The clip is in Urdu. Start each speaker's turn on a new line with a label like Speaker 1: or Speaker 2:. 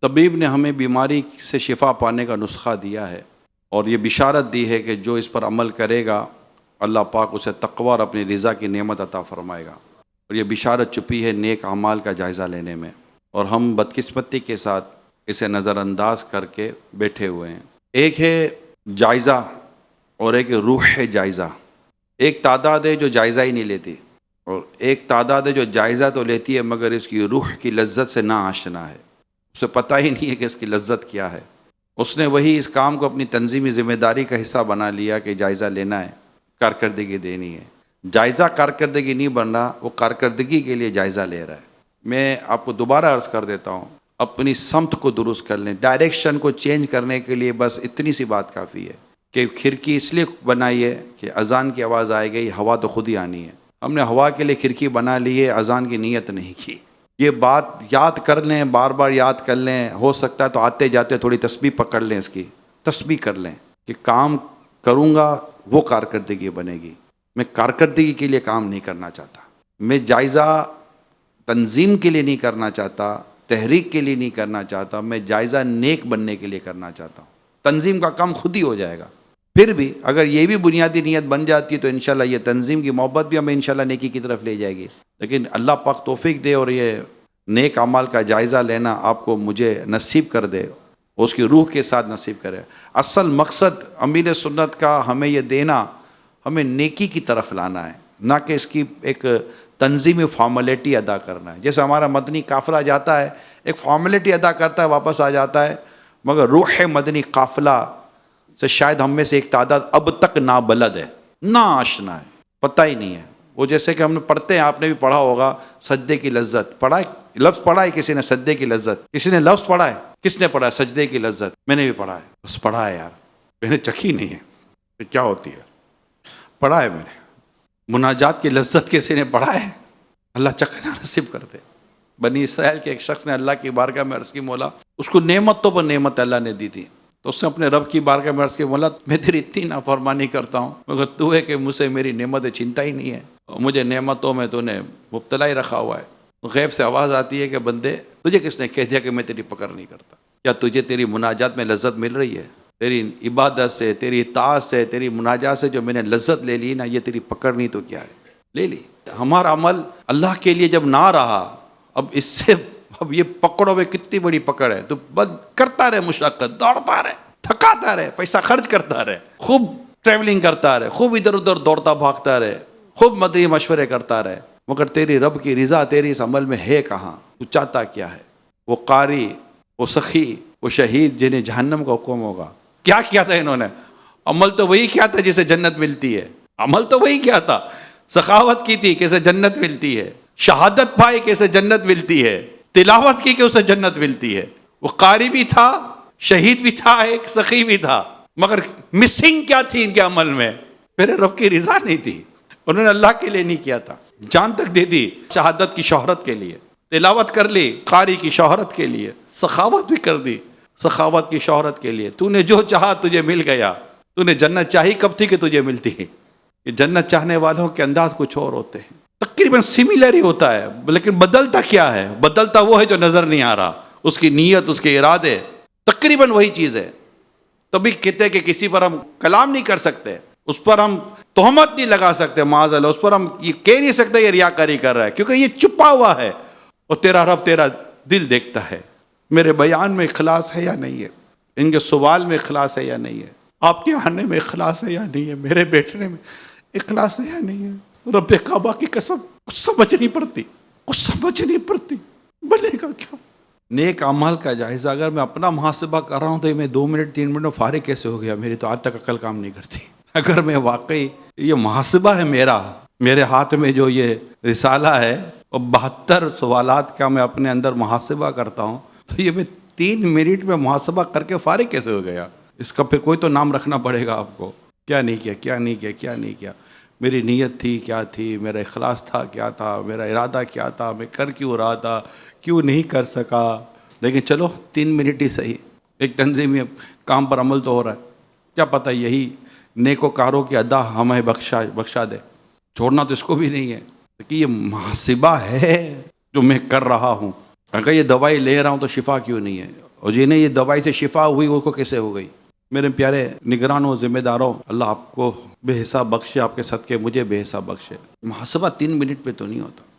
Speaker 1: طبیب نے ہمیں بیماری سے شفا پانے کا نسخہ دیا ہے اور یہ بشارت دی ہے کہ جو اس پر عمل کرے گا اللہ پاک اسے تقوی اور اپنی رضا کی نعمت عطا فرمائے گا، اور یہ بشارت چھپی ہے نیک اعمال کا جائزہ لینے میں، اور ہم بدقسمتی کے ساتھ اسے نظر انداز کر کے بیٹھے ہوئے ہیں۔ ایک ہے جائزہ اور ایک ہے روح جائزہ۔ ایک تعداد ہے جو جائزہ ہی نہیں لیتی، اور ایک تعداد ہے جو جائزہ تو لیتی ہے مگر اس کی روح کی لذت سے نا آشنا ہے، اسے پتہ ہی نہیں ہے کہ اس کی لذت کیا ہے۔ اس نے وہی اس کام کو اپنی تنظیمی ذمہ داری کا حصہ بنا لیا کہ جائزہ لینا ہے، کارکردگی دینی ہے۔ جائزہ کارکردگی نہیں بن رہا، وہ کارکردگی کے لیے جائزہ لے رہا ہے۔ میں آپ کو دوبارہ عرض کر دیتا ہوں، اپنی سمت کو درست کر لیں، ڈائریکشن کو چینج کرنے کے لیے بس اتنی سی بات کافی ہے کہ کھڑکی اس لیے بنائی ہے کہ اذان کی آواز آئے گی، ہوا تو خود ہی آنی ہے۔ ہم نے ہوا کے لیے کھڑکی بنا لی ہے، اذان کی نیت نہیں کی۔ یہ بات یاد کر لیں، بار بار یاد کر لیں، ہو سکتا ہے تو آتے جاتے تھوڑی تسبیح پکڑ لیں، اس کی تسبیح کر لیں کہ کام کروں گا وہ کارکردگی بنے گی۔ میں کارکردگی کے لیے کام نہیں کرنا چاہتا، میں جائزہ تنظیم کے لیے نہیں کرنا چاہتا، تحریک کے لیے نہیں کرنا چاہتا، میں جائزہ نیک بننے کے لیے کرنا چاہتا ہوں۔ تنظیم کا کام خود ہی ہو جائے گا۔ پھر بھی اگر یہ بھی بنیادی نیت بن جاتی ہے تو انشاءاللہ یہ تنظیم کی محبت بھی ہمیں انشاءاللہ نیکی کی طرف لے جائے گی۔ لیکن اللہ پاک توفیق دے اور یہ نیک اعمال کا جائزہ لینا آپ کو مجھے نصیب کر دے، اس کی روح کے ساتھ نصیب کرے۔ اصل مقصد امیر سنت کا ہمیں یہ دینا، ہمیں نیکی کی طرف لانا ہے، نہ کہ اس کی ایک تنظیمی فارمیلٹی ادا کرنا ہے۔ جیسے ہمارا مدنی قافلہ جاتا ہے، ایک فارمیلٹی ادا کرتا ہے، واپس آ جاتا ہے، مگر روح مدنی قافلہ سے شاید ہم میں سے ایک تعداد اب تک نابلد ہے، نا آشنا ہے، پتہ ہی نہیں ہے۔ وہ جیسے کہ ہم نے پڑھتے ہیں، آپ نے بھی پڑھا ہوگا، سجدے کی لذت پڑھا ہے، لفظ پڑھا ہے کسی نے؟ سجدے کی لذت کسی نے لفظ پڑھا ہے؟ کس نے پڑھا ہے سجدے کی لذت؟ میں نے بھی پڑھا ہے، بس پڑھا ہے یار، میں نے چکھی نہیں ہے کہ کیا ہوتی ہے، پڑھا ہے میں نے۔ مناجات کی لذت کسی نے پڑھا ہے؟ اللہ چکھنا نصیب کر دے۔ بنی اسرائیل کے ایک شخص نے اللہ کی بارگاہ میں عرض کی، مولا، اس کو نعمتوں پر نعمت اللہ نے دی تھی، تو اس نے اپنے رب کی بارگاہ میں عرض کی، مولا میں تیری اتنی نافرمانی کرتا ہوں مگر تو ہے کہ مجھ سے میری نعمتیں چھینتا ہی نہیں ہے، اور مجھے نعمتوں میں تو نے مبتلا ہی رکھا ہوا ہے۔ غیب سے آواز آتی ہے کہ بندے تجھے کس نے کہہ دیا کہ میں تیری پکڑ نہیں کرتا؟ کیا تجھے تیری مناجات میں لذت مل رہی ہے؟ تیری عبادت سے، تیری اطاعت سے، تیری مناجات سے جو میں نے لذت لے لی نا، یہ تیری پکڑ نہیں تو کیا ہے؟ لے لی۔ ہمارا عمل اللہ کے لیے جب نہ رہا، اب اس سے اب یہ پکڑوں میں کتنی بڑی پکڑ ہے، تو بند کرتا رہے، مشقت دوڑتا رہے، تھکاتا رہے، پیسہ خرچ کرتا رہے، خوب ٹریولنگ کرتا رہے، خوب ادھر ادھر دوڑتا بھاگتا رہے، خوب مدنی مشورے کرتا رہے، مگر تیری رب کی رضا تیری اس عمل میں ہے کہاں؟ تو چاہتا کیا ہے؟ وہ قاری، وہ سخی، وہ شہید جنہیں جہنم کا حکم ہوگا، کیا کیا تھا انہوں نے؟ عمل تو وہی کیا تھا جسے جنت ملتی ہے، عمل تو وہی کیا تھا، سخاوت کی تھی کہ اسے جنت ملتی ہے، شہادت پائی کہ اسے جنت ملتی ہے، تلاوت کی کہ اسے جنت ملتی ہے۔ وہ قاری بھی تھا، شہید بھی تھا، ایک سخی بھی تھا، مگر مسنگ کیا تھی ان کے عمل میں؟ میرے رب کی رضا نہیں تھی، انہوں نے اللہ کے لیے نہیں کیا تھا۔ جان تک دے دی شہادت کی شہرت کے لیے، تلاوت کر لی قاری کی شہرت کے لیے، سخاوت بھی کر دی سخاوت کی شہرت کے لیے۔ تو نے جو چاہا تجھے مل گیا، تو نے جنت چاہی کب تھی کہ تجھے ملتی؟ یہ جنت چاہنے والوں کے انداز کچھ اور ہوتے ہیں، تقریباً سملر ہی ہوتا ہے، لیکن بدلتا کیا ہے؟ بدلتا وہ ہے جو نظر نہیں آ رہا، اس کی نیت، اس کے ارادے تقریباً وہی چیز ہے۔ تبھی کہتے ہیں کہ کسی پر ہم کلام نہیں کر سکتے، اس پر ہم تہمت نہیں لگا سکتے، معاذ اللہ، اس پر ہم یہ کہہ نہیں سکتے یہ ریاکاری کر رہا ہے، کیونکہ یہ چھپا ہوا ہے، اور تیرا رب تیرا دل دیکھتا ہے۔ میرے بیان میں اخلاص ہے یا نہیں ہے؟ ان کے سوال میں اخلاص ہے یا نہیں ہے؟ آپ کے آنے میں اخلاص ہے یا نہیں ہے؟ میرے بیٹھنے میں اخلاص ہے یا نہیں ہے؟ رب کعبہ کی قسم کچھ سمجھ نہیں پڑتی، بنے گا کیا؟ نیک اعمال کا جائزہ اگر میں اپنا محاسبہ کر رہا ہوں تو میں 2 منٹ 3 منٹ میں فارغ کیسے ہو گیا؟ میری تو آج تک عقل کام نہیں کرتی۔ اگر میں واقعی یہ محاسبہ ہے میرے ہاتھ میں جو یہ رسالہ ہے اور 72 سوالات کا میں اپنے اندر محاسبہ کرتا ہوں، تو یہ میں 3 منٹ میں محاسبہ کر کے فارغ کیسے ہو گیا؟ اس کا پھر کوئی تو نام رکھنا پڑے گا آپ کو، کیا نہیں کیا، میری نیت تھی کیا تھی، میرا اخلاص تھا کیا تھا، میرا ارادہ کیا تھا، میں کر کیوں رہا تھا، کیوں نہیں کر سکا۔ لیکن چلو 3 منٹ ہی صحیح، ایک تنظیمی کام پر عمل تو ہو رہا ہے، کیا پتہ یہی نیکوکاروں کی ادا ہمیں بخشا دے، چھوڑنا تو اس کو بھی نہیں ہے، کہ یہ محاسبہ ہے جو میں کر رہا ہوں۔ اگر یہ دوائی لے رہا ہوں تو شفا کیوں نہیں ہے، اور جنہیں یہ دوائی سے شفا ہوئی وہ کو کیسے ہو گئی؟ میرے پیارے نگرانوں، ذمہ داروں، اللہ آپ کو بے حساب بخشے، آپ کے صدقے مجھے بے حساب بخشے۔ محاسبہ 3 منٹ پہ تو نہیں ہوتا۔